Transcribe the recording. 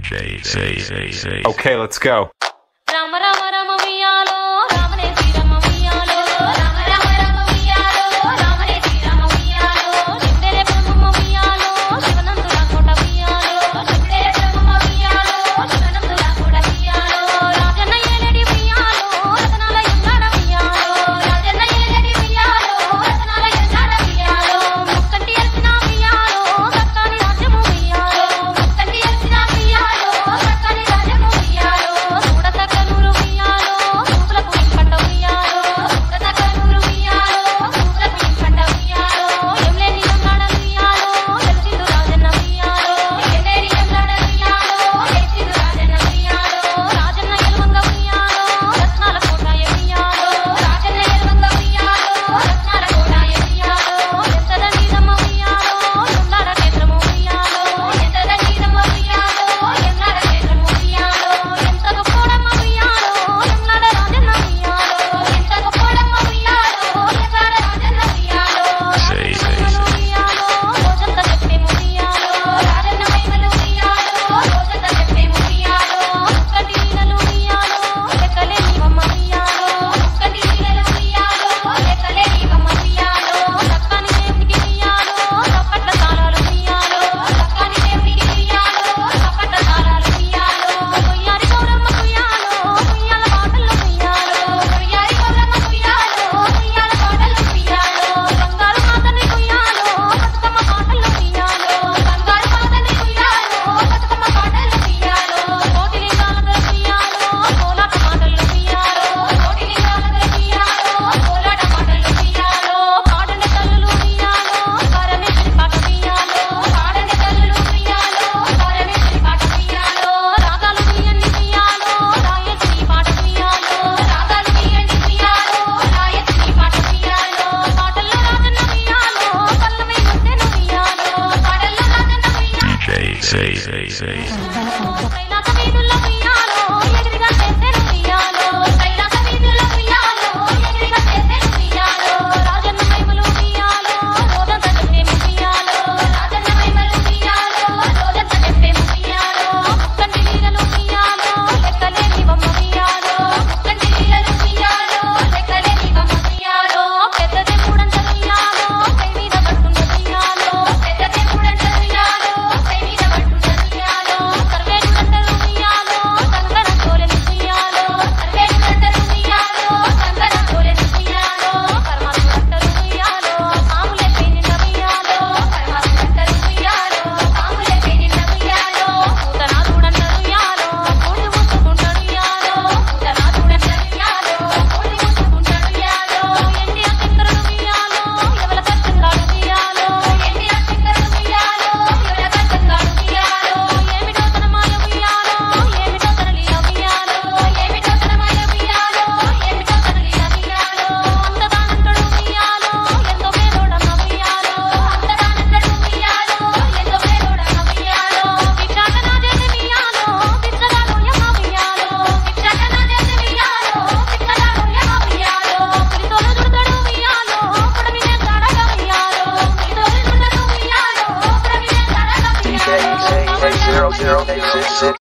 Okay, let's go. Rama Rama Rama Miyalo, Ramane Sri Rama Miyalo, Rama Rama Rama Miyalo, Ramane Sri Rama Miyalo, Chindere Brahma Miyalo, Shivanandula Kota Miyalo, Chindere Brahma Miyalo, Shivanandula Kota Miyalo, Rajanna Yeledi Miyalo, Ratnala Yangada Miyalo, Rajanna Yeledi Miyalo, Ratnala Yangada Miyalo, Mukkanti Archana Miyalo, Sakkani Rajamu Miyalo, Mukkanti Archana Miyalo, Sakkani Rajamu Miyalo, Sudasa Kanuru Miyalo, Sudlaku Impanda Miyalo, Sudasa Kanuru Miyalo, Sudlaku Impanda Miyalo, Emleni Yangada Miyalo, Yelchindu Rajanna Miyalo, Emleni Yangada Miyalo, Yelchindu Rajanna Miyalo, Rajanna Yelvanga Miyalo, Ratnala Kotaya Miyalo, Rajanna Yelvanga Miyalo, Ratnala Kotaya Miyalo, Entada Nidamma Miyalo, Yamlara Kshetramu Miyalo, Entada Nidamma Miyalo, Yamlara Kshetramu Miyalo, Entaga Podamma Miyalo, Yamlara Rajanna Miyalo, Entaga Podamma Miyalo, Yamlara Rajanna Miyalo, Rajanna Miyalo, Rojanta Cheppemu Miyalo, Rajanna Maimalu Miyalo, Rojanta Cheppemu Miyalo, Mukkati Neelalu Miyalo, Lekkaleni Vamma Miyalo, Mukkati Neelalu Miyalo, Lekkaleni Vamma Miyalo, Sakkani Devudiki Miyalo, Sappatla Taalalu Miyalo, Sakkani Devudiki Miyalo, Sappatla Taalalu Miyalo, Koyyari Gauramma Miyalo, Muyyala Paatalu Miyalo, Koyyari Gauramma Miyalo, Muyyala Paatalu Miyalo, Bangaru Maatani Miyalo, Batukama Paatalu Miyalo, Bangaru Maatani Miyalo, Batukama Paatalu Miyalo, Kotilingalada Miyalo, Kolata Maatalu Miyalo, Kotilingalada Miyalo, Kolata Maatalu Miyalo, Paadane Tallulu Miyalo, Parameshwari Paata Miyalo, Paadane Tallulu Miyalo, Parameshwari Paata Miyalo, Ragalu Miyanni Miyalo, Rayachini Paata Miyalo, Ragalu Miyanni Miyalo, Rayachini Paata Miyalo, Paatalla Rajanna Miyalo, Pallami Muttenu Miyalo, Paatalla Rajanna Miyalo, Kailasa Veedulla Miyalo, Egriga Chesenu Miyalo, Kailasa Veedulla Miyalo, Egriga Chesenu Miyalo, Rajanna Maimalu Miyalo, Rojanta Cheppemu Miyalo, Rajanna Maimalu Miyalo, Rojanta Cheppemu Miyalo, Mukkanti Neelalu Miyalo, Lekkaleni Vamma Miyalo, Mukkanti Neelalu Miyalo, Lekkaleni Vamma Miyalo, Peddade Moodancha Miyalo, Pei Meeda Pattunna Miyalo, Peddade Moodancha Miyalo, Pei Meeda Pattunna Miyalo, Sarvedu Dandalu Miyalo, Sangana Solenu Miyalo, Sarvedu Dandalu Miyalo, Sangana Solenu Miyalo, Parmatu Dandalu Miyalo, Saamule Peininda Miyalo, Parmatu Dandalu Miyalo, Saamule Peininda Miyalo, Putanaadu Dandalu Miyalo, Pudi Musukuntadu Miyalo, Putanaadu Dandalu Miyalo, Pudi Musukuntadu Miyalo, Endiya Chinkaradu Miyalo, Evala Kashtangaadu Miyalo, Endiya Chinkaradu Miyalo, Evala Kashtangaadu Miyalo, Emito Tanamaya Miyalo, Emito Tanaliya Miyalo, Emito Tanamaya Miyalo, Emito Tanaliya Miyalo, Andadanantadu Miyalo, Endo Pedodamma Miyalo, Andadanantadu Miyalo, Endo Pedodamma Miyalo, Vikshakana Jese Miyalo, Vikshakanu Yamma Miyalo, Vikshakana Jese Miyalo, Vikshakanu Yamma Miyalo, Pulitolu Durdadu Miyalo, Pudamine Sadaga Miyalo, Pulitolu Durdadu Miyalo, Pudamine Sadaga Miyalo, DJ 00866